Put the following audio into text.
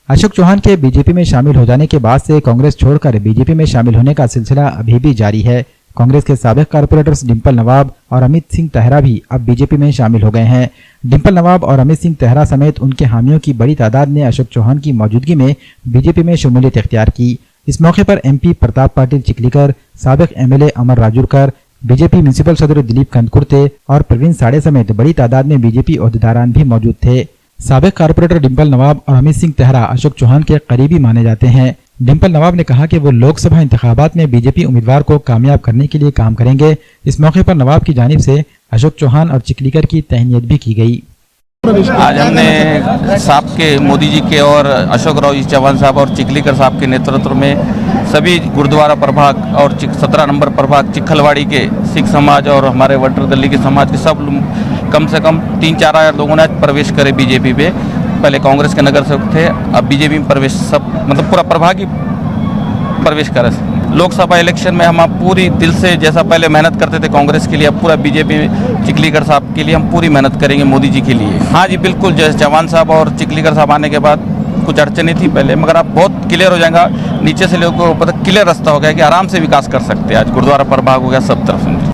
अशोक चौहान के बीजेपी में शामिल हो जाने के बाद से कांग्रेस छोड़कर बीजेपी में शामिल होने का सिलसिला अभी भी जारी है। कांग्रेस के साबिक कारपोरेटर्स डिंपल नवाब और अमित सिंह तेहरा भी अब बीजेपी में शामिल हो गए हैं। डिंपल नवाब और अमित सिंह तेहरा समेत उनके हामियों की बड़ी तादाद ने अशोक चौहान की मौजूदगी में बीजेपी में शमूलियत इख्तियार की। इस मौके पर एमपी प्रताप पाटिल चिखलीकर, साबिक MLA Amar Rajurkar, BJP municipal सदर दिलीप कंदकुर्ते और प्रवीण साड़े समेत बड़ी तादाद में बीजेपी ओहदेदारान भी मौजूद थे। साबिक कारपोरेटर डिंपल नवाब और अमित सिंह तेहरा अशोक चौहान के करीबी माने जाते हैं। डिंपल नवाब ने कहा कि वो लोकसभा इंतखाबात में बीजेपी उम्मीदवार को कामयाब करने के लिए काम करेंगे। इस मौके पर नवाब की जानिब से अशोक चौहान और चिखलीकर की तहनीत भी की गई। आज हमने साहब के मोदी जी के और अशोक राव जी चौहान साहब और चिखलीकर साहब के नेतृत्व में सभी गुरुद्वारा प्रभाग और 17 नंबर प्रभाग चिखलवाड़ी के सिख समाज और हमारे वटर दिल्ली के समाज के सब कम से कम 3-4 हज़ार लोगों ने प्रवेश करे बीजेपी पे। पहले कांग्रेस के नगर सेवक थे, अब बीजेपी में प्रवेश सब मतलब पूरा प्रभाग ही प्रवेश करे। लोकसभा इलेक्शन में हम पूरी दिल से जैसा पहले मेहनत करते थे कांग्रेस के लिए, अब पूरा बीजेपी चिखलीकर साहब के लिए हम पूरी मेहनत करेंगे मोदी जी के लिए। हाँ जी बिल्कुल, जैसे चौहान साहब और चिखलीकर साहब आने के बाद कुछ अड़चने थी पहले, मगर अब बहुत क्लियर हो जाएगा। नीचे से लोगों को पता क्लियर रास्ता हो गया कि आराम से विकास कर सकते हैं। आज गुरुद्वारा प्रभाग हो गया सब तरफ।